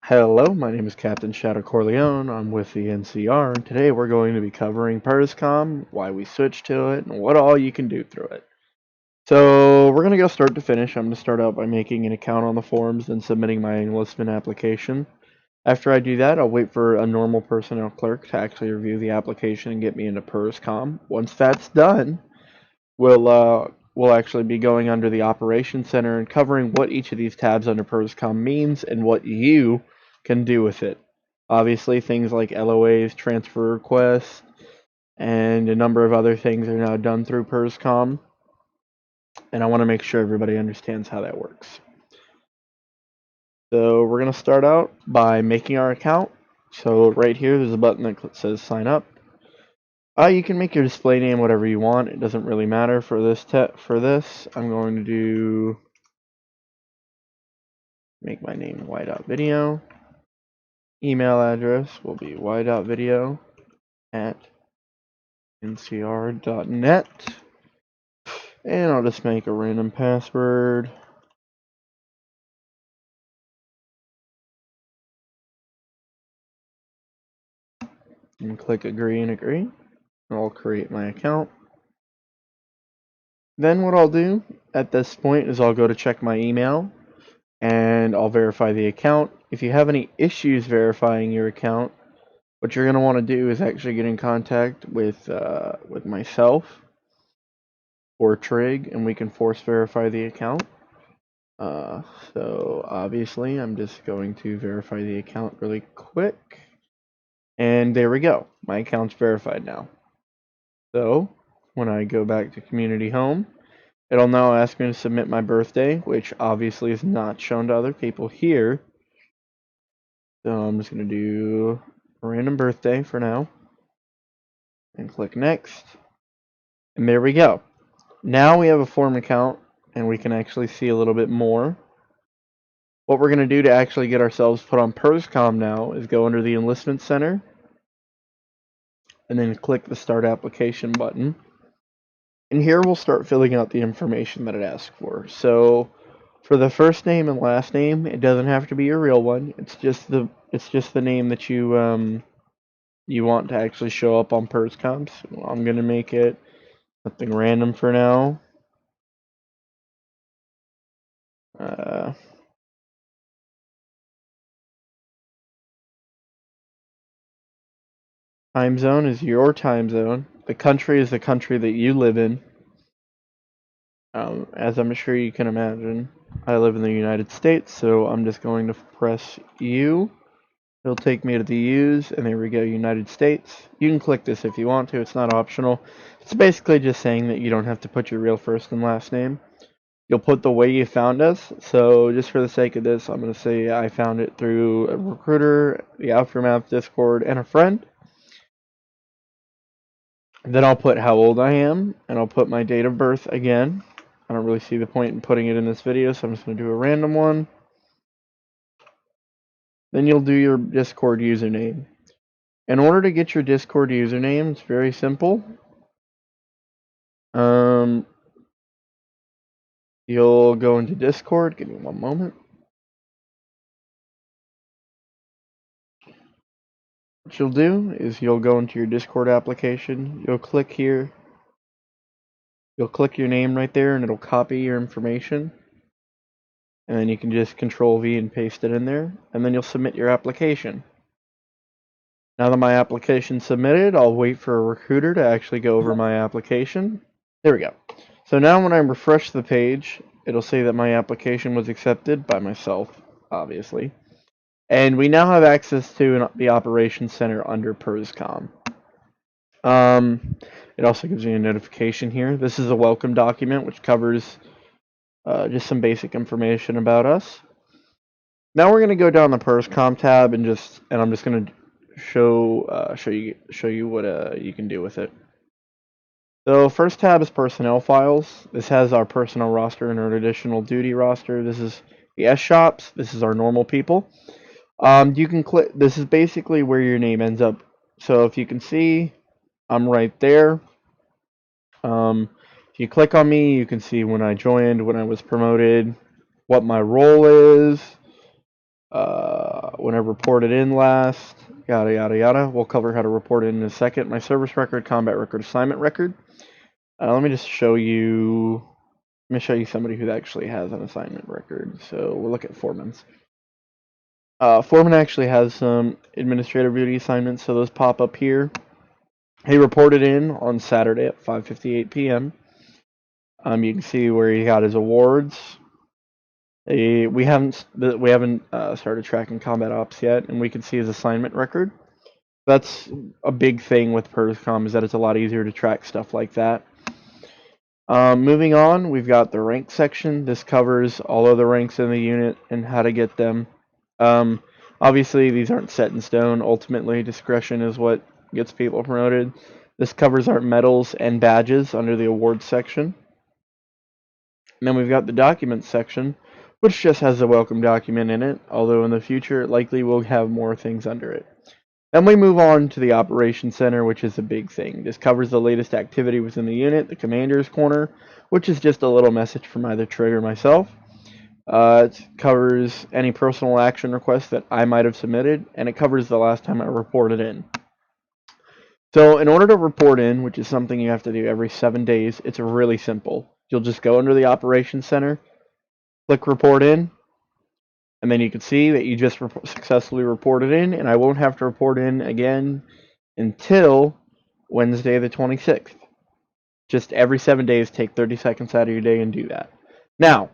Hello, my name is Captain Shadow Corleone. I'm with the NCR, and today we're going to be covering PERSCOM, why we switched to it, and what all you can do through it. So we're going to go start to finish. I'm going to start out by making an account on the forums and submitting my enlistment application. After I do that, I'll wait for a normal personnel clerk to actually review the application and get me into PERSCOM. Once that's done, we'll actually be going under the Operations Center and covering what each of these tabs under PERSCOM means and what you can do with it. Obviously, things like LOAs, transfer requests, and a number of other things are now done through PERSCOM, and I want to make sure everybody understands how that works. So we're going to start out by making our account. So right here, there's a button that says sign up. You can make your display name whatever you want. It doesn't really matter for this. I'm going to make my name y.video. Email address will be y.video@ncr.net. And I'll just make a random password. And click agree and agree. And I'll create my account. Then what I'll do at this point is I'll go to check my email and I'll verify the account. If you have any issues verifying your account, what you're going to want to do is actually get in contact with myself or Trig, and we can force verify the account. So obviously I'm just going to verify the account really quick, and there we go. My account's verified now. So when I go back to community home, it'll now ask me to submit my birthday, which obviously is not shown to other people here. So I'm just going to do a random birthday for now and click next. And there we go. Now we have a form account and we can actually see a little bit more. What we're going to do to actually get ourselves put on PERSCOM now is go under the Enlistment Center and then click the Start Application button. And here we'll start filling out the information that it asks for. So for the first name and last name, it doesn't have to be your real one. It's just the name that you want to actually show up on PERSCOM. So I'm going to make it something random for now. Time zone is your time zone. The country is the country that you live in. As I'm sure you can imagine, I live in the United States, so I'm just going to press U. It'll take me to the U's, and there we go, United States. You can click this if you want to, it's not optional. It's basically just saying that you don't have to put your real first and last name. You'll put the way you found us, so just for the sake of this, I'm going to say I found it through a recruiter, the Aftermath Discord, and a friend. Then I'll put how old I am, and I'll put my date of birth again. I don't really see the point in putting it in this video, so I'm just going to do a random one. Then you'll do your Discord username. In order to get your Discord username, it's very simple. You'll go into Discord. Give me one moment. What you'll do is you'll go into your Discord application. You'll click here. You'll click your name right there, and it'll copy your information. And then you can just Control V and paste it in there, and then you'll submit your application. Now that my application's submitted, I'll wait for a recruiter to actually go over my application. There we go. So now when I refresh the page, it'll say that my application was accepted by myself, obviously. And we now have access to the Operations Center under PERSCOM. It also gives me a notification here. This is a welcome document, which covers just some basic information about us. Now we're going to go down the PERSCOM tab and I'm just going to show you what you can do with it. So first tab is personnel files. This has our personnel roster and our additional duty roster. This is the S shops. This is our normal people. You can click. This is basically where your name ends up. So if you can see, I'm right there. If you click on me, you can see when I joined, when I was promoted, what my role is, when I reported in last, yada yada yada. We'll cover how to report in a second. My service record, combat record, assignment record. Let me just show you. Let me show you somebody who actually has an assignment record. So we'll look at Foreman's. Foreman actually has some administrative duty assignments, so those pop up here. He reported in on Saturday at 5:58 p.m. You can see where he got his awards. We haven't started tracking combat ops yet, and we can see his assignment record. That's a big thing with PERSCOM, is that it's a lot easier to track stuff like that. Moving on, we've got the rank section. This covers all of the ranks in the unit and how to get them. Obviously, these aren't set in stone. Ultimately, discretion is what gets people promoted. This covers our medals and badges under the awards section. And then we've got the documents section, which just has a welcome document in it, although in the future it likely will have more things under it. Then we move on to the Operations Center, which is a big thing. This covers the latest activity within the unit, the Commander's Corner, which is just a little message from either Trig or myself. It covers any personal action requests that I might have submitted, and it covers the last time I reported in. So in order to report in, which is something you have to do every 7 days, it's really simple. You'll just go under the Operations Center, click Report In, and then you can see that you just successfully reported in, and I won't have to report in again until Wednesday the 26th. Just every 7 days, take 30 seconds out of your day and do that. Now,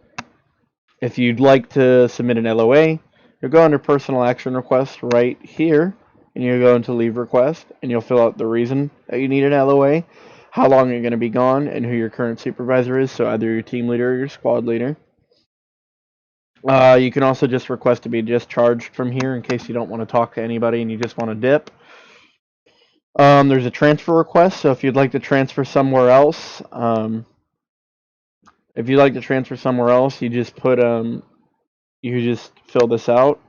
if you'd like to submit an LOA, you'll go under Personal Action Request right here, and you'll go into Leave Request, and you'll fill out the reason that you need an LOA, how long you're going to be gone, and who your current supervisor is, so either your team leader or your squad leader. You can also just request to be discharged from here in case you don't want to talk to anybody and you just want to dip. There's a transfer request, so if you'd like to transfer somewhere else, you just put you just fill this out.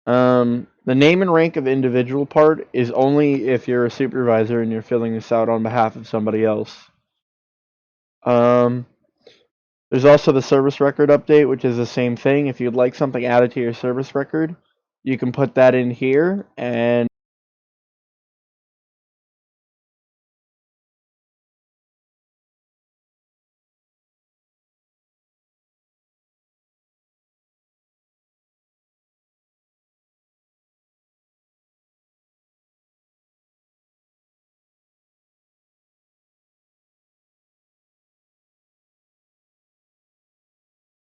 The name and rank of individual part is only if you're a supervisor and you're filling this out on behalf of somebody else. There's also the service record update, which is the same thing. If you'd like something added to your service record, you can put that in here, and